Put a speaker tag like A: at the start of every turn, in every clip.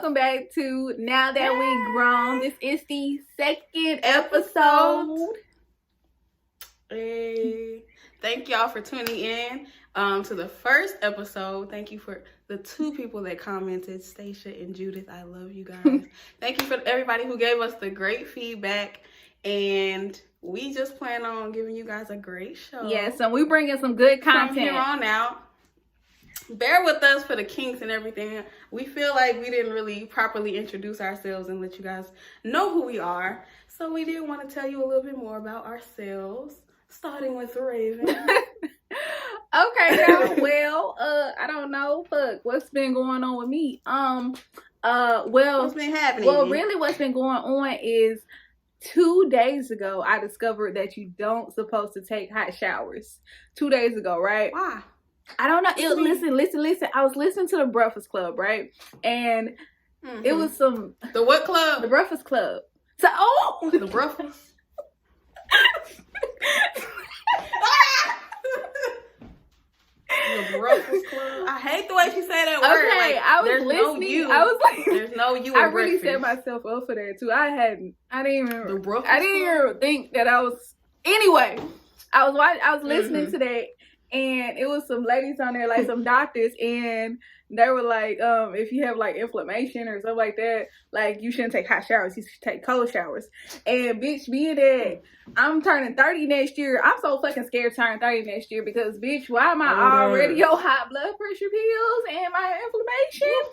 A: welcome back to Now That We Grown. This is the second episode.
B: Hey, thank y'all for tuning in to the first episode. Thank you for the 2 people that commented, Stacia and Judith. I love you guys. Thank you for everybody who gave us the great feedback, and we just plan on giving you guys a great show.
A: Yes, and we bringing some good content
B: from here on out. Bear with us for the kinks and everything. We feel like we didn't really properly introduce ourselves and let you guys know who we are. So we did want to tell you a little bit more about ourselves, starting with Raven.
A: Okay, y'all. Well, I don't know. Fuck, what's been going on with me? Well,
B: what's been happening?
A: Well, really, what's been going on is 2 days ago, I discovered that you don't supposed to take hot showers. 2 days ago, right?
B: Why?
A: I don't know. Listen. I was listening to the Breakfast Club, right? And it was some...
B: The what club?
A: The Breakfast Club. So,
B: The Breakfast? The Breakfast Club? I hate the way she said that word.
A: Okay,
B: like,
A: I was listening.
B: No you.
A: I was like...
B: There's no you
A: I
B: in
A: really
B: breakfast.
A: set myself up for that, too. I didn't even...
B: The Breakfast
A: I didn't even think that I was... Anyway, I was listening to that. And it was some ladies on there, like some doctors, and they were like, if you have like inflammation or something like that, like you shouldn't take hot showers, you should take cold showers. And bitch, being that I'm turning 30 next year, I'm so fucking scared to turn 30 next year because bitch, why am I already on high blood pressure pills and my inflammation?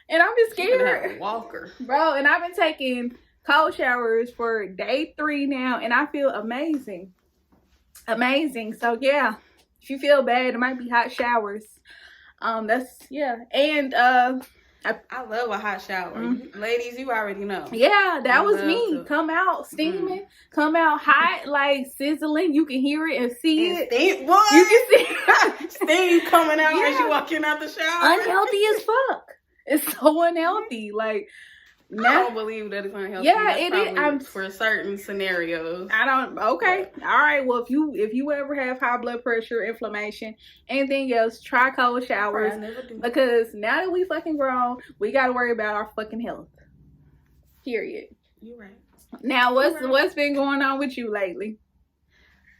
A: And I'm just scared.
B: Walker.
A: Bro, and I've been taking cold showers for day 3 now, and I feel amazing. Amazing. So yeah. If you feel bad, it might be hot showers. And I
B: love a hot shower. Ladies, you already know.
A: Yeah, that was me. Come out steaming, come out hot, like sizzling. You can hear it and see it.
B: Steam, what?
A: You can see
B: steam coming out as you walking out the shower.
A: Unhealthy as fuck. It's so unhealthy. Like,
B: I don't believe that it's unhealthy.
A: Yeah,
B: it is. For certain scenarios.
A: Okay. All right. Well, if you ever have high blood pressure, inflammation, anything else, try cold showers.
B: I never do.
A: Because now that we fucking grown, we got to worry about our fucking health. Period.
B: You're right.
A: Now, what's been going on with you lately?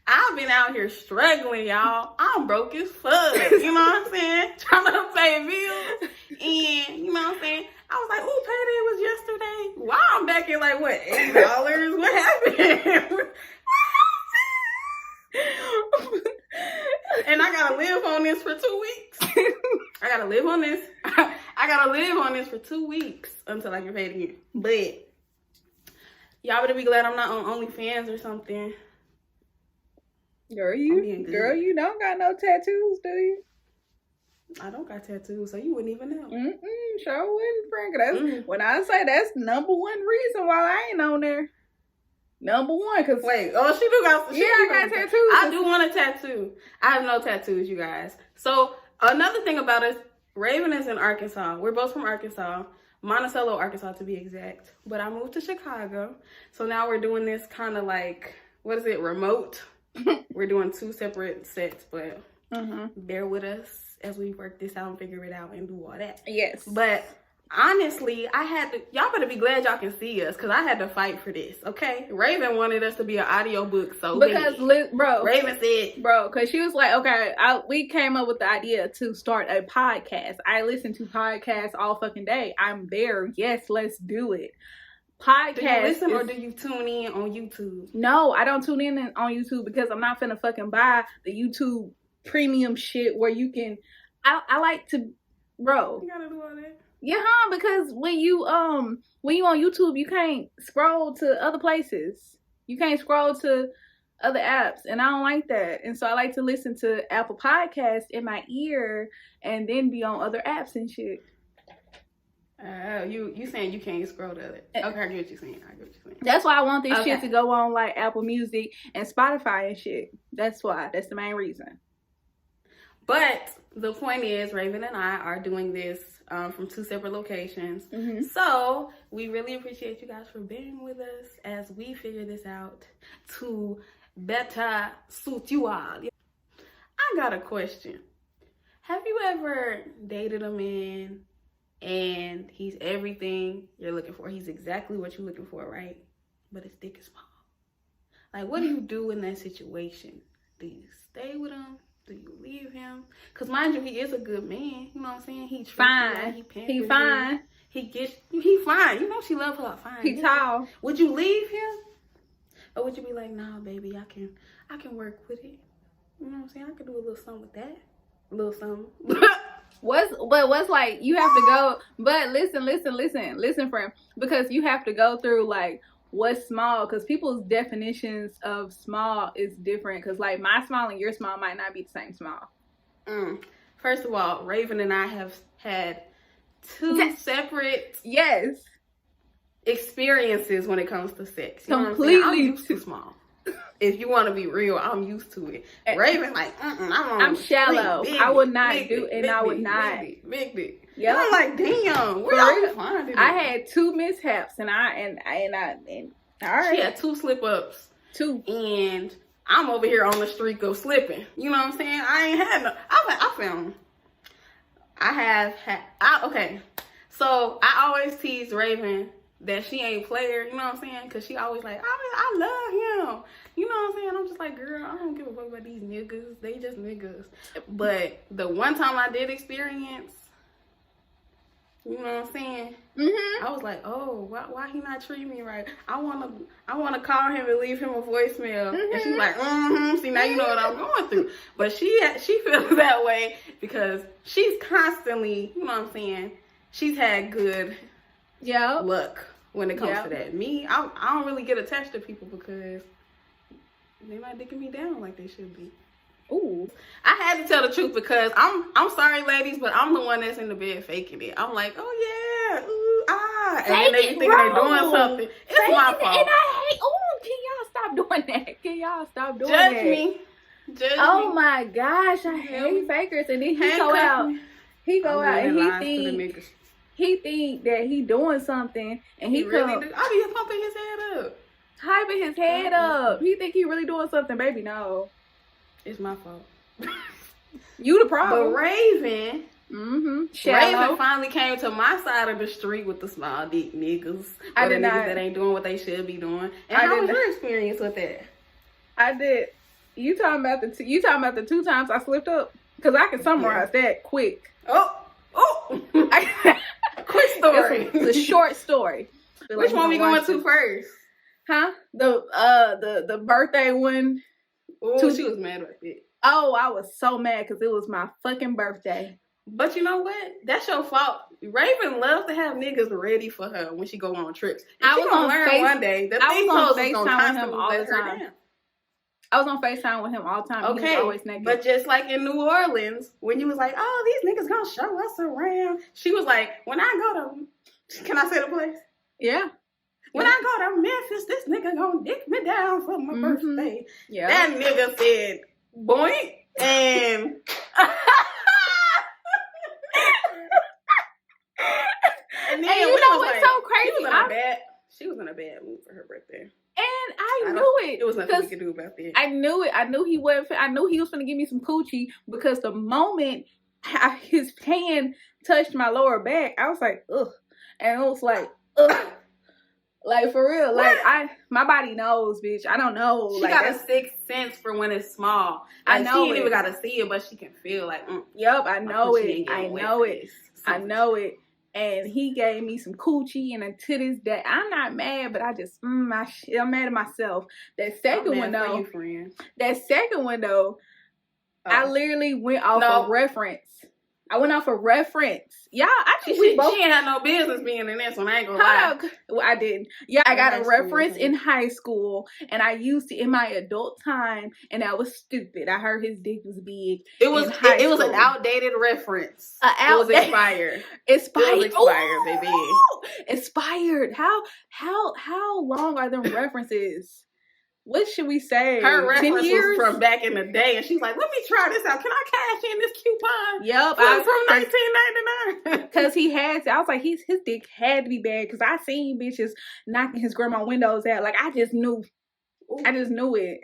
B: I've been out here struggling, y'all. I'm broke as fuck. You know what I'm saying? Trying to pay bills. And, you know what I'm saying? I was like, oh, payday was yesterday. Wow, I'm back in like, what, $8? What happened? And I gotta live on this for 2 weeks. I gotta live on this for 2 weeks until I get paid again. But y'all better be glad I'm not on OnlyFans or something.
A: Girl, you don't got no tattoos, do you?
B: I don't got tattoos, so you wouldn't even know.
A: Sure wouldn't, Frank. When I say that's number 1 reason why I ain't on there. Number 1, cause
B: wait, she do got.
A: I got tattoos.
B: I do want a tattoo. I have no tattoos, you guys. So another thing about us, Raven is in Arkansas. We're both from Arkansas, Monticello, Arkansas to be exact. But I moved to Chicago, so now we're doing this kind of like, what is it, remote? We're doing 2 separate sets, but bear with us as we work this out and figure it out and do all that.
A: Yes.
B: But honestly, y'all better be glad y'all can see us because I had to fight for this, okay? Raven wanted us to be an audiobook, so Raven said,
A: because she was like, okay, we came up with the idea to start a podcast. I listen to podcasts all fucking day. I'm there. Yes, let's do it. Podcast.
B: Do you listen or do you tune in on YouTube?
A: No, I don't tune in on YouTube because I'm not finna fucking buy the YouTube premium shit where you can. I like to, bro.
B: You gotta do all that.
A: Yeah, because when you on YouTube, you can't scroll to other places. You can't scroll to other apps, and I don't like that. And so I like to listen to Apple Podcasts in my ear and then be on other apps and shit.
B: You saying you can't scroll to it? Okay, I get what you're saying.
A: That's why I want this shit to go on like Apple Music and Spotify and shit. That's why. That's the main reason.
B: But the point is, Raven and I are doing this from 2 separate locations. So we really appreciate you guys for being with us as we figure this out to better suit you all. I got a question. Have you ever dated a man and he's everything you're looking for. He's exactly what you're looking for, right? But his dick is small. Like, what do you do in that situation? Do you stay with him? Do you leave him? Because mind you, he is a good man. You know what I'm saying? He
A: fine. He fine.
B: He fine. You know she love her fine.
A: He tall.
B: Would you leave him? Or would you be like, nah, baby, I can work with it. You know what I'm saying? I could do a little something with that. A little something.
A: What's like, you have to go, but listen, friend, because you have to go through like what's small, because people's definitions of small is different, because like my small and your small might not be the same small.
B: First of all, Raven and I have had two separate experiences when it comes to sex. You
A: completely
B: know what I'm used to small. If you want to be real, I'm used to it. Raven, like, I'm
A: shallow. I would not do, and I would not.
B: Big dick.
A: Yeah,
B: I'm like, damn, where y'all find it?
A: I had 2 mishaps, and all right.
B: She had 2 slip ups.
A: 2.
B: And I'm over here on the streak of slipping. You know what I'm saying? I ain't had no. I found. Okay. So I always tease Raven that she ain't player, you know what I'm saying? Because she always like, I love him. You know what I'm saying? I'm just like, girl, I don't give a fuck about these niggas. They just niggas. But the one time I did experience, you know what I'm saying? I was like, oh, why he not treating me right? I wanna call him and leave him a voicemail. And she's like, see, now you know what I'm going through. But she feels that way because she's constantly, you know what I'm saying? She's had good luck when it comes to that. Me, I don't really get attached to people because they're not dicking me down like they should be.
A: Ooh.
B: I had to tell the truth because I'm sorry, ladies, but I'm the one that's in the bed faking it. I'm like, oh yeah, ooh, ah. And then they think they're doing something. It's my fault.
A: And I hate, can y'all stop doing that? Can y'all stop doing
B: that?
A: Judge
B: me.
A: Oh my gosh, I hate fakers. And then he go out and he think that he doing something, and he really do.
B: I be pumping his head up.
A: Hyping his head up. He think he really doing something, baby. No.
B: It's my fault.
A: You the problem.
B: But Raven,
A: Shallow.
B: Raven finally came to my side of the street with the small dick niggas.
A: I did
B: the
A: not.
B: Niggas that ain't doing what they should be doing. And how was your experience with that?
A: I did. You talking about the 2 times I slipped up? Because I can summarize that quick.
B: Quick story.
A: It's a short story.
B: Which one we going to first?
A: Huh? The birthday one.
B: Ooh, she was mad about it.
A: Oh, I was so mad because it was my fucking birthday.
B: But you know what? That's your fault. Raven loves to have niggas ready for her when she go on trips. And I was gonna learn one day that these hoes is gonna constantly let her down.
A: I was on FaceTime with him all the time.
B: Okay,
A: he was always naked.
B: But just like in New Orleans, when you was like, oh, these niggas gonna show us around. She was like, when I go to, can I say the place?
A: Yeah.
B: When I go to Memphis, this nigga gonna dick me down for my birthday.
A: Yeah.
B: That nigga said, boink, and... and then
A: you know what's so crazy?
B: She was in a bad mood for her birthday.
A: And I knew it.
B: It was nothing we could do about that.
A: I knew it. I knew he was gonna give me some coochie, because the moment his hand touched my lower back, I was like, ugh. And it was like, ugh. Like, for real. Like, my body knows, bitch. I don't know.
B: She
A: like,
B: got a sixth sense for when it's small. Like, I know she ain't even got to see it, but she can feel like,
A: Yep, I know it. I know it. I know it. And he gave me some coochie, and to this day, I'm not mad, but I just, I'm mad at myself. That second one, though, I literally went off a reference. I went off a reference. Y'all, I think
B: she ain't had no business being in this one. I ain't gonna lie.
A: Well, I didn't. Yeah, I got a reference in high school, and I used it in my adult time, and that was stupid. I heard his dick was big.
B: It was an outdated reference. It was expired.
A: Expired.
B: It was expired, baby.
A: Expired. How long are them references? What should we say?
B: Her reference was from back in the day, and she's like, "Let me try this out. Can I cash in this coupon?"
A: Yep,
B: from 1999.
A: Because he had to. I was like, his dick had to be bad, because I seen bitches knocking his grandma windows out. Like, I just knew. Ooh. I just knew it.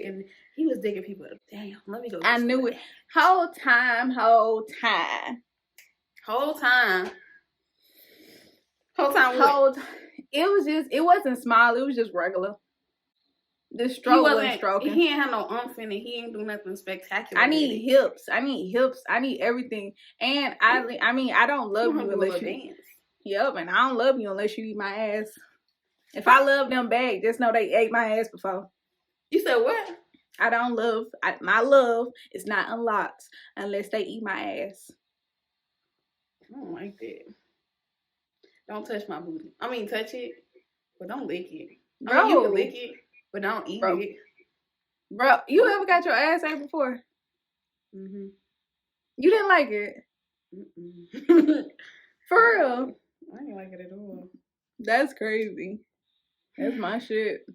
B: And he was digging people up. Damn, let me go.
A: I knew it. Whole time.
B: Whole time.
A: It wasn't small. It was just regular. The stroke wasn't stroking.
B: He ain't have no umph in it. He ain't do nothing spectacular.
A: I need hips. I need everything. And I don't love you unless you dance. Yep, and I don't love you unless you eat my ass. If I love them back, just know they ate my ass before.
B: You said what?
A: I don't love. My love is not unlocked unless they eat my ass.
B: I don't like that. Don't touch my booty. I mean, touch it, but don't lick it.
A: Bro.
B: I mean, you can lick it, but don't eat it.
A: Bro, you ever got your ass ate before?
B: Mm-hmm.
A: You didn't like it?
B: Mm-mm.
A: For real?
B: I didn't like it at all.
A: That's crazy. That's my shit.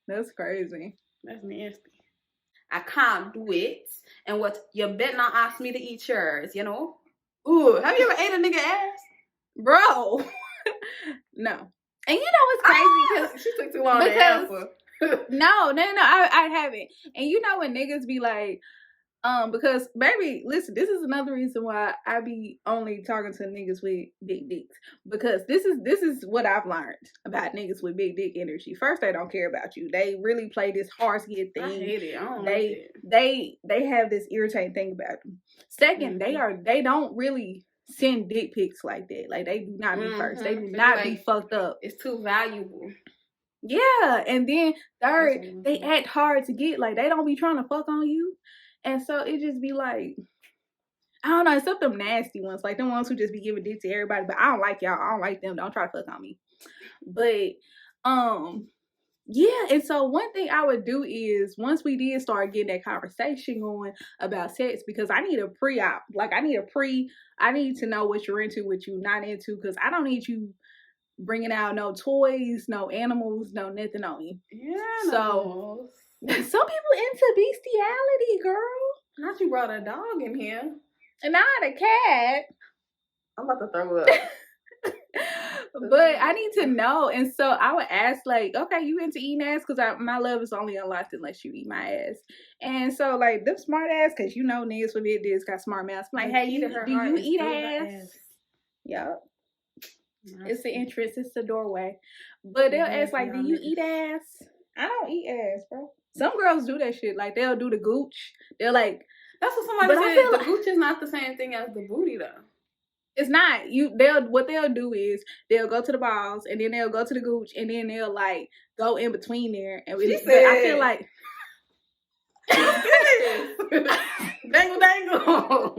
A: That's crazy.
B: That's nasty. I can't do it. And what, you better not ask me to eat yours, you know? Ooh, have you ever ate a nigga ass?
A: Bro. No. And you know what's crazy? Because
B: she took too long to answer.
A: No, I haven't. And you know when niggas be like, because baby, listen, this is another reason why I be only talking to niggas with big dicks. Because this is what I've learned about niggas with big dick energy. First, they don't care about you. They really play this hard-skid thing.
B: I hate it. I don't
A: like it. They have this irritating thing about them. Second, they don't really send dick pics like that. Like they do not be first. They do not be fucked up.
B: It's too valuable.
A: Yeah, and then third, they act hard to get. Like they don't be trying to fuck on you. And so it just be like, I don't know, except them nasty ones, like them ones who just be giving dick to everybody. But I don't like y'all. I don't like them. Don't try to fuck on me. But yeah. And so one thing I would do is once we did start getting that conversation going about sex, because I need a pre-op. Like I need to know what you're into, what you're not into, because I don't need you bringing out no toys, no animals, no nothing on you.
B: Yeah.
A: So. Some people into bestiality, girl.
B: Not you brought a dog in here.
A: And not a cat.
B: I'm about to throw up.
A: But I need to know. And so I would ask, like, okay, you into eating ass? Because my love is only unlocked unless you eat my ass. And so, like, them smart ass, because you know niggas with big dicks got smart mouths. I'm like, hey, do you eat ass? Yep. It's the entrance. It's the doorway. But they'll ask, like, do you eat ass? I don't eat ass, bro. Some girls do that shit. Like, they'll do the gooch. They're like...
B: That's what somebody said. The gooch is not the same thing as the booty, though.
A: It's not. What they'll do is they'll go to the balls, and then they'll go to the gooch, and then they'll, like, go in between there. And I feel like...
B: Dangle.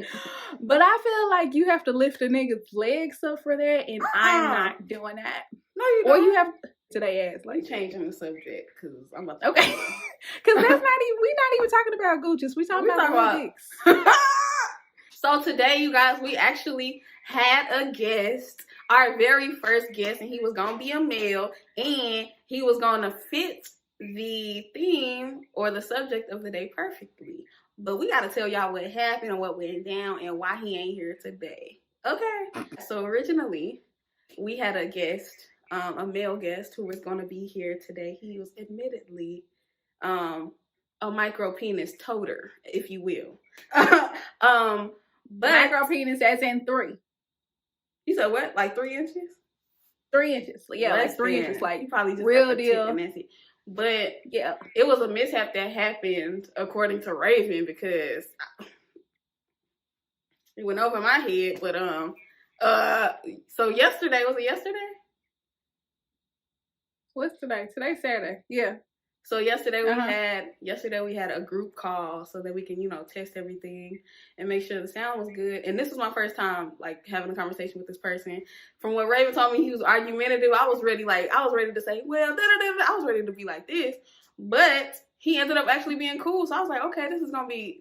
A: But I feel like you have to lift a nigga's legs up for that, and I'm not doing that.
B: No, you don't.
A: Or you have... to their ass. Like
B: changing the subject because I'm about
A: to okay. Because we're not even talking about gooches. We talking about dicks.
B: So today, you guys, we actually had a guest, our very first guest, and he was gonna be a male, and he was gonna fit the theme or the subject of the day perfectly. But we gotta tell y'all what happened and what went down and why he ain't here today. Okay. So originally, we had a guest. A male guest who was going to be here today. He was admittedly a micro penis toter, if you will. But
A: micro penis as in 3.
B: You said what? Like 3 inches?
A: 3 inches. Yeah, like 3 inches. Like
B: you probably just
A: real deal.
B: And that's it. But
A: yeah,
B: it was a mishap that happened according to Raven because it went over my head. But so yesterday, was it yesterday?
A: What's today? Today's Saturday. Yeah.
B: So yesterday we had a group call so that we can, test everything and make sure the sound was good. And this was my first time like having a conversation with this person. From what Raven told me, he was argumentative. I was ready to say, well, I was ready to be like this, but he ended up actually being cool. So I was like, okay, this is gonna be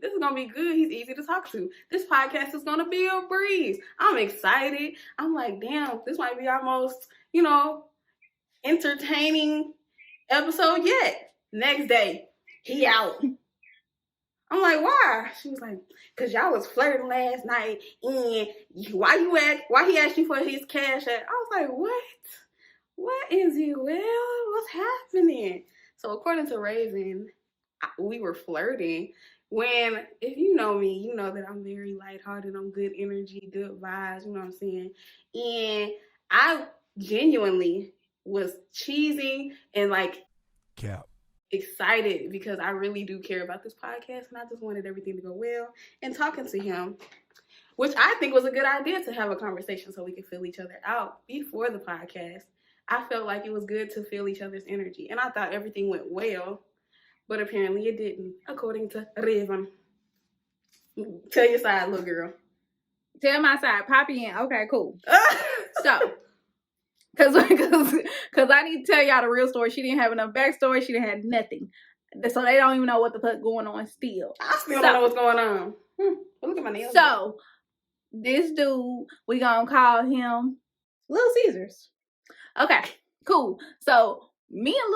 B: good. He's easy to talk to. This podcast is gonna be a breeze. I'm excited. I'm like, damn, this might be our most, entertaining episode yet. Next day, he out. I'm like, why? She was like, cause y'all was flirting last night, and why he asked you for his cash app? I was like, what is it? Well, what's happening? So according to Raven, we were flirting, if you know me, you know that I'm very lighthearted, I'm good energy, good vibes, you know what I'm saying? And I genuinely was cheesy and like excited because I really do care about this podcast and I just wanted everything to go well. And talking to him, which I think was a good idea to have a conversation so we could feel each other out before the podcast. I felt like it was good to feel each other's energy. And I thought everything went well, but apparently it didn't, according to Raven. Tell your side, little girl.
A: Tell my side. Poppy in. Okay, cool. So, because I need to tell y'all the real story. She didn't have enough backstory. She didn't have nothing. So they don't even know what the fuck going on still.
B: I still don't know what's going on. Look at my nails.
A: So, this dude, we gonna call him Little Caesars. Okay, cool. So, me and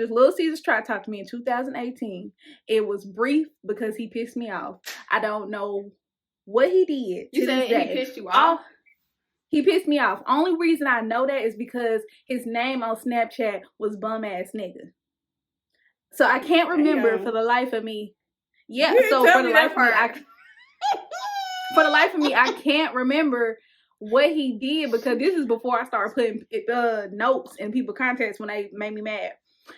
A: Little Caesars tried to talk to me in 2018. It was brief because he pissed me off. I don't know what he did.
B: You said he pissed you off?
A: He pissed me off. Only reason I know that is because his name on Snapchat was bum ass nigga. So I can't remember for the life of me. Yeah, so for the life of me, I can't remember what he did because this is before I started putting notes in people's contacts when they made me mad.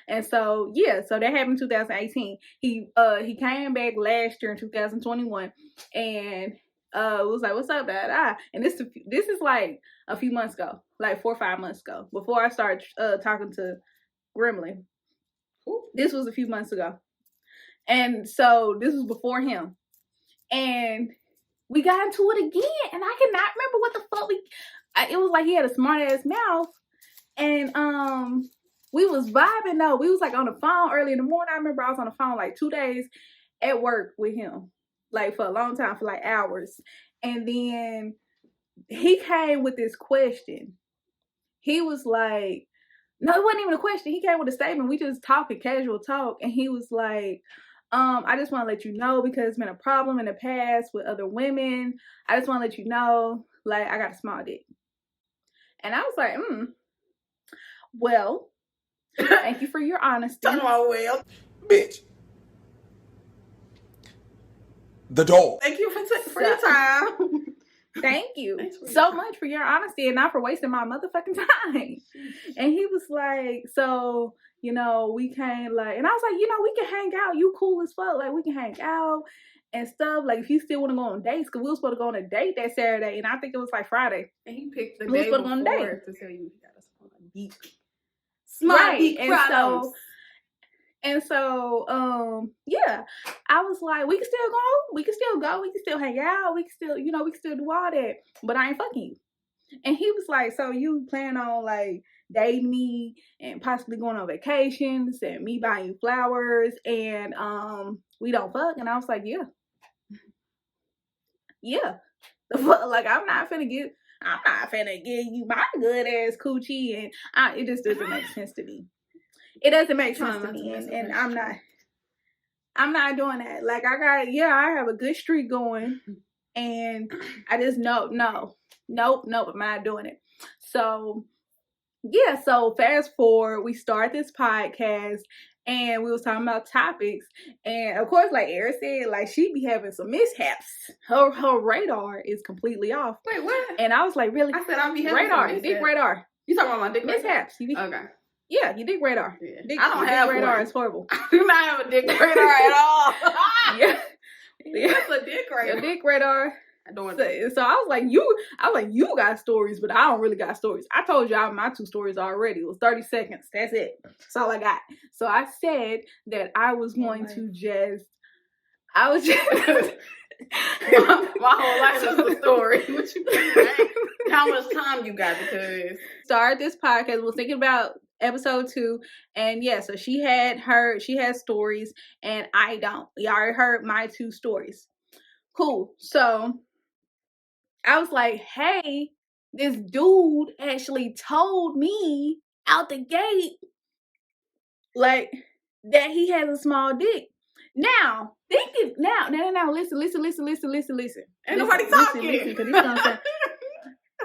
A: And so so that happened in 2018. He came back last year in 2021 and was like, "What's up, dad?" And this is like a few months ago, like 4 or 5 months ago, before I started talking to Gremlin. This was a few months ago, and so this was before him, and we got into it again, and I cannot remember what the fuck it was like. He had a smart ass mouth, and we was vibing though. We was like on the phone early in the morning. I remember I was on the phone like 2 days at work with him, like for a long time, for like hours. And then he came with this question. He was like, no, it wasn't even a question. He came with a statement. We just talking, casual talk. And he was like, I just want to let you know because it's been a problem in the past with other women. I just want to let you know, like, I got a small dick. And I was like, well, thank you for your honesty.
B: Well,
C: bitch. The door.
B: Thank you for your time.
A: Thank you so much for your honesty and not for wasting my motherfucking time. And he was like, so, you know, we can't like, and I was like, you know, we can hang out. You cool as fuck. Like, we can hang out and stuff. Like, if you still want to go on dates, because we were supposed to go on a date that Saturday, and I think it was like Friday.
B: And he picked the
A: we
B: day
A: supposed to go on a date
B: to tell you he got a small Deek. Smart Deek Prollems.
A: And so, I was like, we can still go, we can still hang out, we can still, you know, we can still do all that, but I ain't fucking you. And he was like, so you plan on like dating me and possibly going on vacations and me buying you flowers and we don't fuck? And I was like, yeah. Like I'm not finna give you my good ass coochie, and it just doesn't make sense to me. It doesn't make sense to me, and I'm not doing that. Like I have a good streak going, and I just nope, I'm not doing it. So so fast forward, we start this podcast, and we was talking about topics, and of course, like Eric said, like she be having some mishaps. Her radar is completely off.
B: Wait, what?
A: And I was like, really?
B: I said I'll be having
A: radar. Dick radar.
B: You talking about my dick
A: mishaps?
B: Okay.
A: Yeah, you dick radar.
B: Yeah. I don't have
A: radar.
B: one.
A: It's horrible.
B: I do not have a dick radar at all.
A: Yeah.
B: That's a dick radar.
A: A dick radar. So I was like, you got stories, but I don't really got stories. I told y'all my 2 stories already. It was 30 seconds. That's it. That's all I got. So I said that I was going to just
B: my whole life is a story. What you mean? How much time you got? Because
A: started this podcast. We was thinking about episode 2, and so she has stories, and I don't. Y'all already heard my 2 stories. Cool. So I was like, hey, this dude actually told me out the gate, like, that he has a small dick. Now, thinking, now, listen.
B: Ain't nobody talking.
A: Listen, because this gonna sound,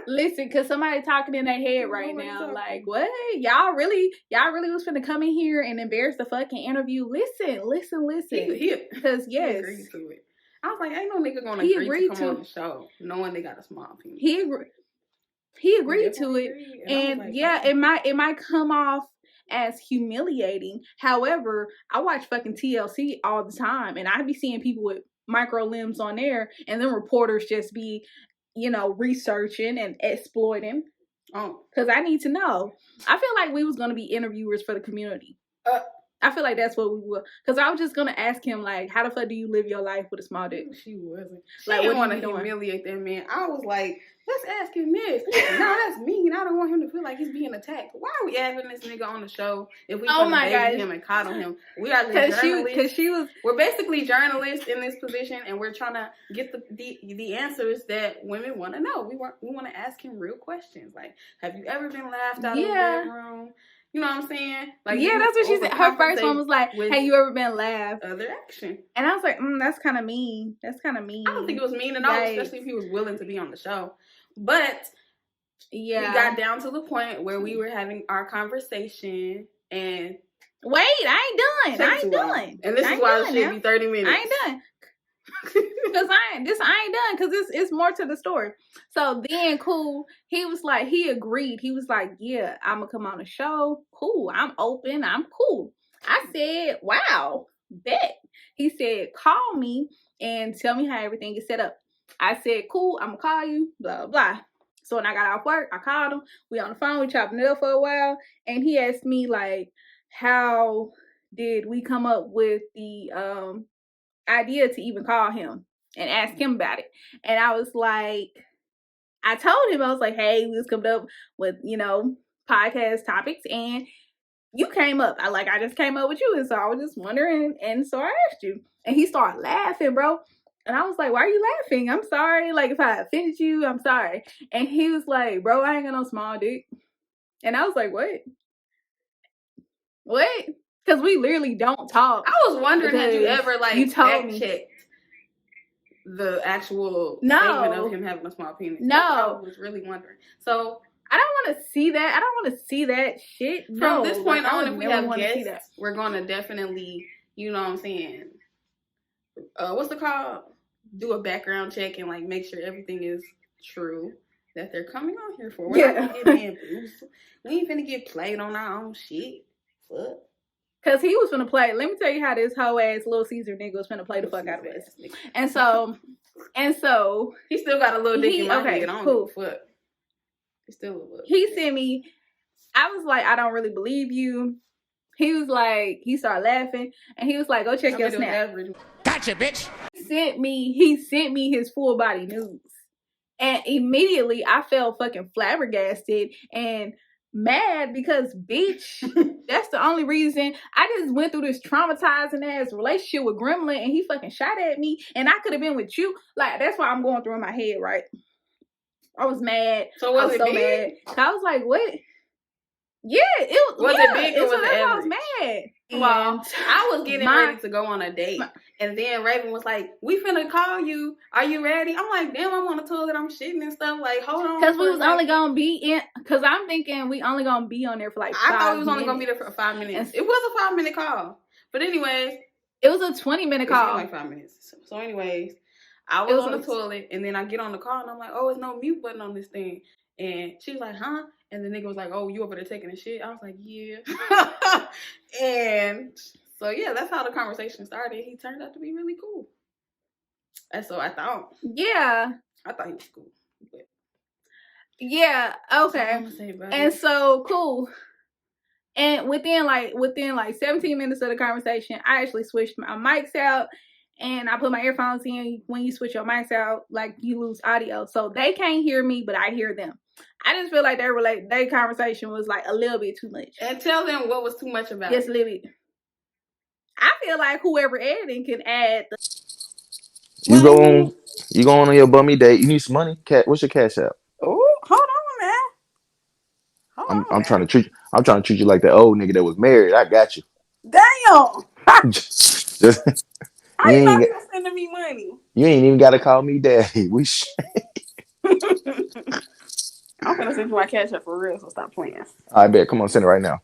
A: Listen, cause somebody talking in their head right now, like, what? Y'all really was finna come in here and embarrass the fucking interview. Listen. Cause
B: he agreed to it. I was like, ain't no nigga gonna agree to come on the show knowing they got a small penis.
A: He agreed to it, and like, yeah, it might come off as humiliating. However, I watch fucking TLC all the time, and I be seeing people with micro limbs on there, and then reporters just be, researching and exploiting.
B: Oh,
A: because I need to know. I feel like we was gonna be interviewers for the community. I feel like that's what we were. Because I was just gonna ask him, like, how the fuck do you live your life with a small dick?
B: She wasn't. She didn't want to humiliate that man. I was like, let's ask him this. No, that's mean. I don't want him to feel like he's being attacked. Why are we asking this nigga on the show if we can baby him and coddle him? We are journalists. We're basically journalists in this position, and we're trying to get the answers that women want to know. We want to ask him real questions, like, have you ever been laughed out of the bedroom? You know what I'm saying? Like,
A: yeah, that's what she said. Her first one was like, "Have you ever been laughed?"
B: Other action.
A: And I was like, that's kind of mean. That's kind of mean.
B: I don't think it was mean at all, especially if he was willing to be on the show. But yeah, we got down to the point where we were having our conversation, and
A: wait, I ain't done.
B: And this is why it should be 30 minutes.
A: I ain't done. Because I ain't done, because it's more to the story. So then, cool, he was like, he agreed. He was like, yeah, I'm gonna come on the show. Cool, I'm open, I'm cool. I said, wow, bet. He said, call me and tell me how everything is set up. I said, cool, I'm gonna call you, blah blah. So when I got off work, I called him. We on the phone, we chopping it up for a while, and he asked me, like, how did we come up with the idea to even call him and ask him about it. And I was like, I told him, I was like, hey, we was coming up with, podcast topics, and you came up. I just came up with you, and so I was just wondering, and so I asked you. And he started laughing, bro. And I was like, why are you laughing? I'm sorry. Like, if I offended you, I'm sorry. And he was like, bro, I ain't got no small dick. And I was like, what? Because we literally don't talk.
B: I was wondering, had you ever fact-checked the actual statement of him having a small penis?
A: No.
B: I was really wondering. So
A: I don't want to see that. I don't want to see that shit.
B: From this point on, if we have guests, we're going to definitely, you know what I'm saying, what's it called? Do a background check and, like, make sure everything is true that they're coming on here for. We're not going to get bamboozled. We ain't finna get played on our own shit. Fuck.
A: Cause he was finna play. Let me tell you how this hoe ass Little Caesar nigga was finna play the fuck out of us. And so
B: he still got a little dick in my head. I don't give a fuck. He's still a little.
A: He sent me. I was like, I don't really believe you. He was like, he started laughing, and he was like, go check your snap.
C: Gotcha, bitch.
A: He sent me his full body nudes, and immediately I felt fucking flabbergasted and mad because, bitch, that's the only reason. I just went through this traumatizing ass relationship with Gremlin, and he fucking shot at me, and I could have been with you. Like, that's why I'm going through in my head, right? I was mad.
B: So was it big?
A: Mad. I was like, what? Yeah, it was.
B: It big or was it average?
A: I was mad.
B: Well, I was getting ready to go on a date, and then Raven was like, "We finna call you. Are you ready?" I'm like, "Damn, I'm on a toilet. I'm shitting and stuff. Like, hold on."
A: Because we was only gonna be in. Because I'm thinking we only gonna be on there for like 5 minutes.
B: I thought we was only gonna be there for 5 minutes. It was a 5-minute call, but anyways,
A: it was a 20-minute call.
B: Like 5 minutes. So anyways, I was on the toilet, and then I get on the call, and I'm like, "Oh, there's no mute button on this thing." And she's like, "Huh?" And the nigga was like, "Oh, you over there taking a shit?" I was like, "Yeah." And so, yeah, that's how the conversation started. He turned out to be really cool. That's what I thought.
A: Yeah.
B: I thought he was cool. But
A: yeah, okay. And so, cool. And within 17 minutes of the conversation, I actually switched my mics out. And I put my earphones in. When you switch your mics out, like, you lose audio. So they can't hear me, but I hear them. I just feel like their conversation was like a little bit too much.
B: And tell them what was too much about
A: it. Just a little bit. I feel like whoever editing can add the...
D: You go on your bummy date. You need some money? What's your cash app?
B: Oh, hold on, man.
D: I'm trying to treat you like that old nigga that was married. I got you.
B: Damn.
D: How you not
B: sending me money?
D: You ain't even got to call me daddy.
B: I'm gonna send you my cash app for real, so stop playing.
D: I bet. Come on, send it right now.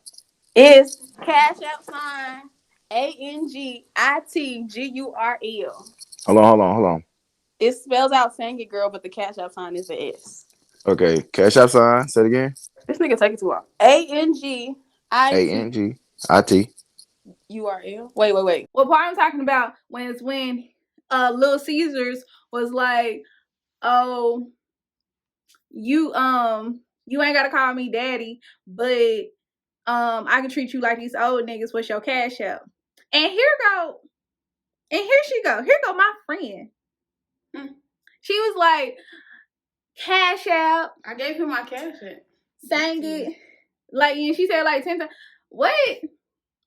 B: It's cash app sign ANGITGURL.
D: Hold on.
B: It spells out "Sang It Girl," but the cash app sign is the S.
D: Okay, cash app sign. Say it again.
B: This nigga taking too long. ANGITURL.
D: ANGIT.
B: Wait.
A: What part I'm talking about when Little Caesars was like, oh, you ain't gotta call me daddy, but I can treat you like these old niggas. What's your cash app? And here she go my friend. She was like, cash app.
B: I gave him my cash app.
A: Sang it. Like, and she said like 10 times. What?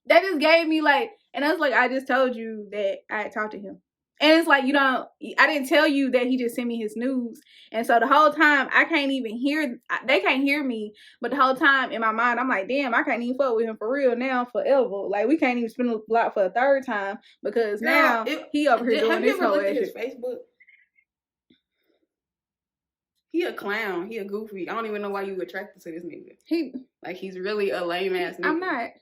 A: That just gave me like, and I was like, I just told you that I had talked to him. And it's like, I didn't tell you that he just sent me his news. And so the whole time, I can't even hear, they can't hear me. But the whole time in my mind, I'm like, damn, I can't even fuck with him for real now, forever. Like, we can't even spin a block for a third time because now he over here doing this whole
B: his
A: shit.
B: Facebook? He a clown. He a goofy. I don't even know why you attracted to this nigga. He's really a lame ass nigga.
A: I'm not.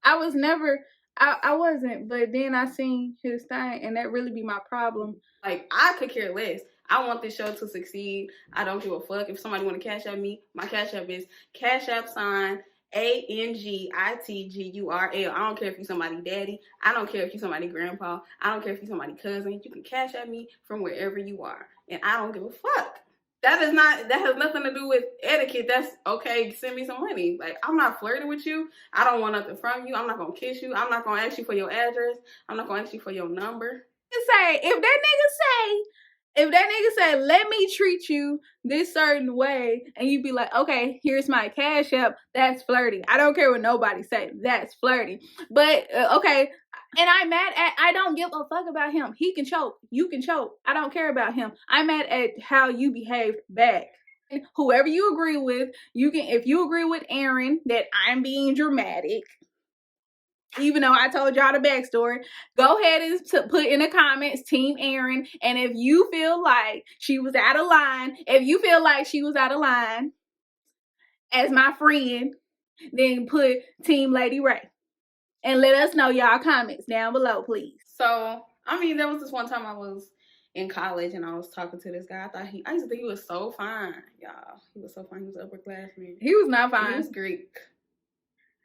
A: I was never... I wasn't, but then I seen his thing, and that really be my problem.
B: Like, I could care less. I want this show to succeed. I don't give a fuck. If somebody want to cash out me, my cash app is cash app sign ANGITGURL. I don't care if you somebody daddy. I don't care if you somebody grandpa. I don't care if you somebody cousin. You can cash at me from wherever you are, and I don't give a fuck. That has nothing to do with etiquette. That's okay. Send me some money. Like, I'm not flirting with you. I don't want nothing from you. I'm not going to kiss you. I'm not going to ask you for your address. I'm not going to ask you for your number.
A: If that nigga say, let me treat you this certain way, and you be like, okay, here's my cash app, that's flirty. I don't care what nobody say. That's flirty. But, okay, and I'm mad at, I don't give a fuck about him. He can choke. You can choke. I don't care about him. I'm mad at how you behaved back. Whoever you agree with, if you agree with Aaron that I'm being dramatic, even though I told y'all the backstory, go ahead and put in the comments, Team Aaron. And if you feel like she was out of line, as my friend, then put Team Lady Ray. And let us know y'all comments down below, please.
B: So, I mean, there was this one time I was in college and I was talking to this guy. I used to think he was so fine, y'all. He was so fine. He was upperclassman.
A: He was not fine.
B: He was Greek.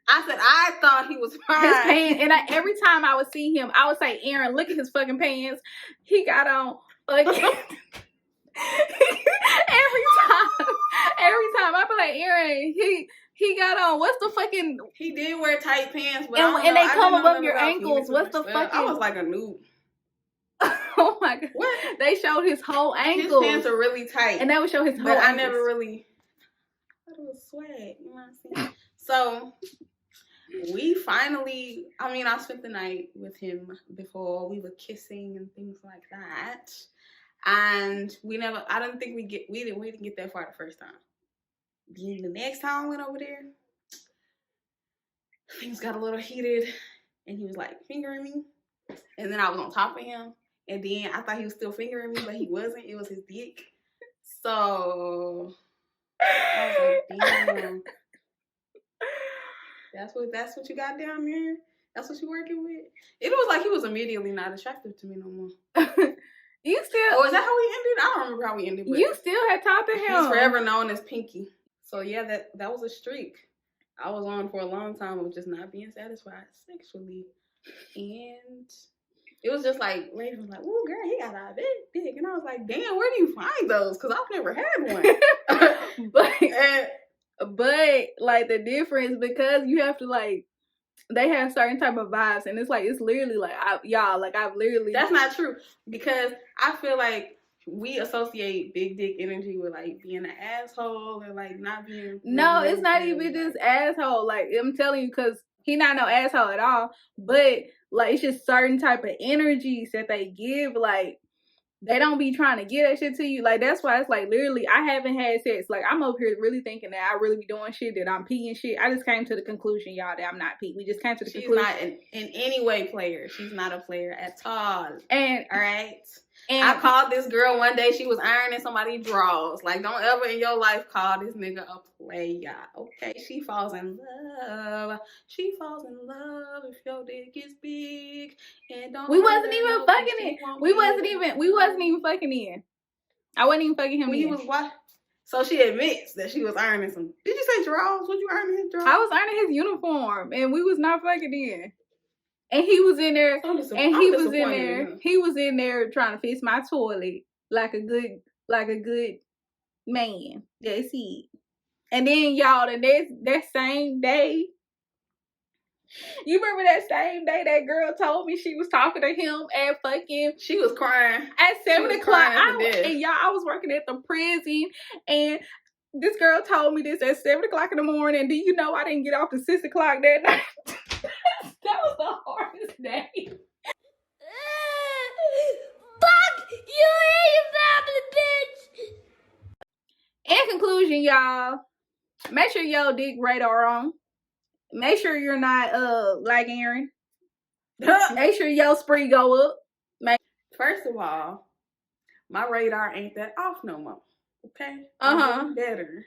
B: I said, I thought he was fine.
A: His pants, and every time I would see him, I would say, Aaron, look at his fucking pants. He got on fucking... every time I be like, Aaron, he got on, what's the fucking...
B: He did wear tight pants, but
A: and they come above your ankles. What's the fucking...
B: I was like a noob.
A: Oh my god.
B: What?
A: They showed his whole ankle.
B: His pants are really tight.
A: And that would show his whole
B: ankles.
A: I
B: never really... I thought it was swag, you know what I'm saying? So... we finally, I spent the night with him before. We were kissing and things like that. And I didn't think we didn't get that far the first time. Then the next time I went over there, things got a little heated and he was like fingering me. And then I was on top of him. And then I thought he was still fingering me, but he wasn't. It was his dick. So I was like, damn. That's what you got down there? That's what you working with? It was like he was immediately not attractive to me no more.
A: You still...
B: Oh, is that how we ended? I don't remember how we ended. But
A: you still had talked to him.
B: He's forever known as Pinky. So yeah, that was a streak. I was on for a long time of just not being satisfied sexually. And it was just like, Raven was like, "Ooh, girl, he got a big dick." And I was like, damn, where do you find those? Because I've never had one.
A: But like the difference, because you have to like, they have certain type of vibes, and it's literally like, I've literally...
B: That's not true, because I feel like we associate big dick energy with like being an asshole or like not being...
A: No, it's not even just asshole. Like, I'm telling you, because he not no asshole at all, but like it's just certain type of energies that they give. Like, they don't be trying to get that shit to you. Like, that's why it's like, literally, I haven't had sex. Like, I'm over here really thinking that I really be doing shit, that I'm peeing shit. I just came to the conclusion, y'all, that I'm not pee. We just came to the conclusion.
B: She's not in any way player. She's not a player at all.
A: And
B: all right.
A: And
B: I called this girl one day. She was ironing somebody's drawers. Like, don't ever in your life call this nigga a player. Okay, she falls in love. She falls in love if your dick is big. And don't.
A: We wasn't even fucking it. We wasn't even fucking in. I wasn't even fucking him.
B: When you was what? So she admits that she was ironing some. Did you say drawers? Was you ironing his drawers?
A: I was ironing his uniform, and we was not fucking in. And he was in there, He was in there trying to fix my toilet like a good man. That's it. And then y'all, that same day, you remember that same day that girl told me she was talking to him at fucking.
B: She was crying
A: at 7 o'clock. And y'all, I was working at the prison, and this girl told me this at 7 o'clock in the morning. Do you know I didn't get off till 6 o'clock that night? That was the hardest day.
E: Fuck you and your family, bitch.
A: In conclusion, y'all, make sure your dick radar on. Make sure you're not like Aaron. Make sure your spree go up.
B: First of all, my radar ain't that off no more. Okay? Better.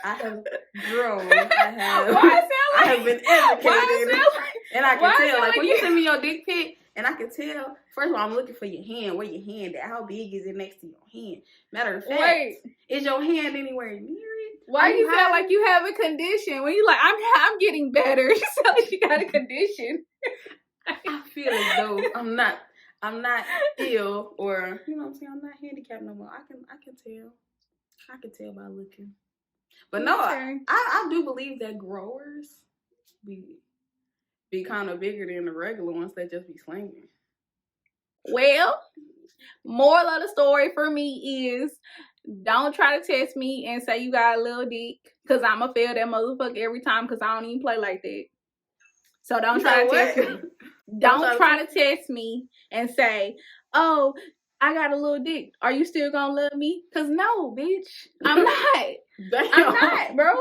B: I have grown. I have been educated. And I can tell. Like, when you send me your dick pic, and I can tell, first of all, I'm looking for your hand. Where your hand at? How big is it next to your hand? Matter of fact, is your hand anywhere near it?
A: Why you feel like you have a condition? When you like, I'm getting better. You sound like you got a condition.
B: I feel as though I'm not ill, or you know what I'm saying, I'm not handicapped no more. I can tell. I can tell by looking. But no, okay. I do believe that growers be kind of bigger than the regular ones that just be slinging.
A: Well, moral of the story for me is, don't try to test me and say you got a little dick, because I'm going to fail that motherfucker every time, because I don't even play like that. So don't try to test me. Don't try to test me and say, oh, I got a little dick. Are you still going to love me? Because no, bitch. I'm not. I'm not, bro.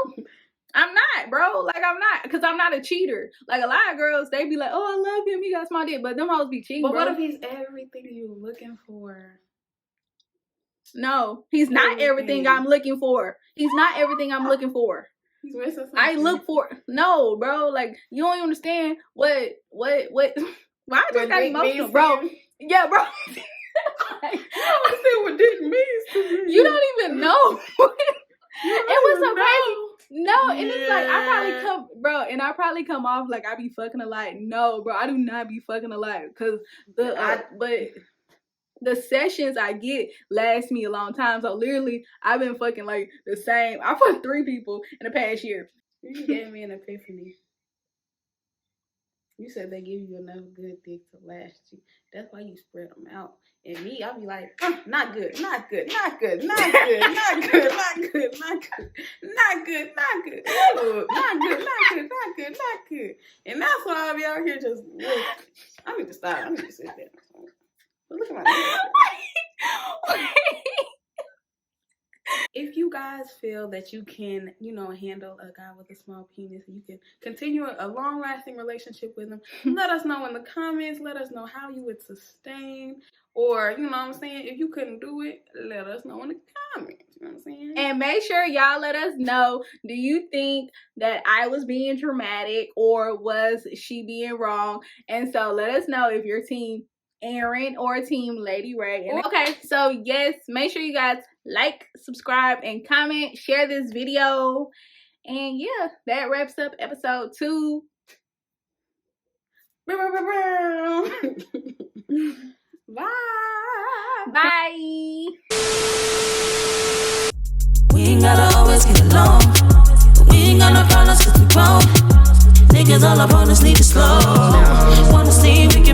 A: I'm not, bro. Like, I'm not. Because I'm not a cheater. Like, a lot of girls, they be like, oh, I love him. He got small dick. But them hoes be cheating,
B: But
A: bro.
B: what if he's everything you're looking for?
A: No, he's not everything I'm looking for. He's not everything I'm looking for.
B: He's missing something.
A: I look for... No, bro. Like, you don't even understand what... Why I just got emotional, bro. Yeah, bro.
B: I don't understand what dick means to me.
A: You don't even know. It was so crazy. No, and it's like, I probably come off like I be fucking a lot. No, bro, I do not be fucking a lot, because the sessions I get last me a long time. So literally, I've been fucking like the same. I fucked 3 people in the past year.
B: You gave me an epiphany. You said they give you enough good dick to last you. That's why you spread them out. And me, I'll be like, not good, not good, not good, not good, not good, not good, not good, not good, not good, not good, not good, not good, not good. And that's why I'll be out here just, look, I need to stop. I need to sit there. But look at my neck. If you guys feel that you can, handle a guy with a small penis, and you can continue a long-lasting relationship with him, let us know in the comments. Let us know how you would sustain. Or, you know what I'm saying? If you couldn't do it, let us know in the comments. You know what I'm saying?
A: And make sure y'all let us know, do you think that I was being dramatic, or was she being wrong? And so let us know if you're team Aaron or team Lady Ray. Okay, so yes, make sure you guys like, subscribe, and comment. Share this video. And yeah, that wraps up episode 2.
B: Bye.
A: Bye.
E: We ain't gotta always get along, but we ain't got no problems 'cause we grown. Niggas all up on us need to slow. Wanna see if we can